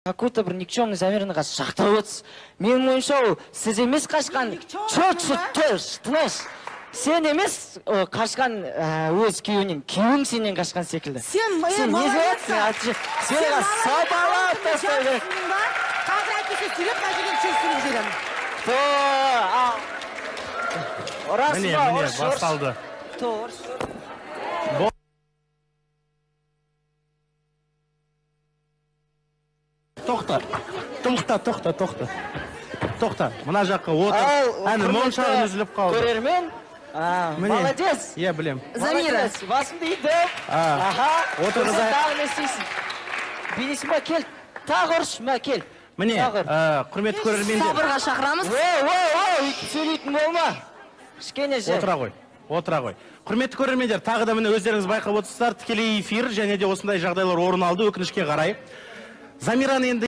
Какой-то бір никчемный Замираның қашып жақтап отырсыз. Менің ойымша ол сіз емес қашқан. Тыныш. Сен емес қашқан өз күйеуінен. Күйеуің сенен қашқан секілді. Сен не дейсің? Сен сабалап тастай бер. Қазір әкесі сүйреп мына жерден шешіп жіберемін. Міне, басталды. Тоқта. Мына жаққа отыр. Әні моншағын үзіліп қалды. Көрермен? Молодец. Е, білем. Замира, басымды иді. Отыр қызай. Тағы не істейсің? Бейнесі ма, кел. Тағы ұрш ма, кел. Міне, құрметті көрермендер. Сабырға шақырамыз. Сөйлейтін болма. Кішкене жер. Отыра ғой. Құрметті көрермендер, тағы да міне өздеріңіз байқап отырсыздар, тікелей эфир және де осындай жағдайлар орын алды, өкінішке қарай. Замираны енді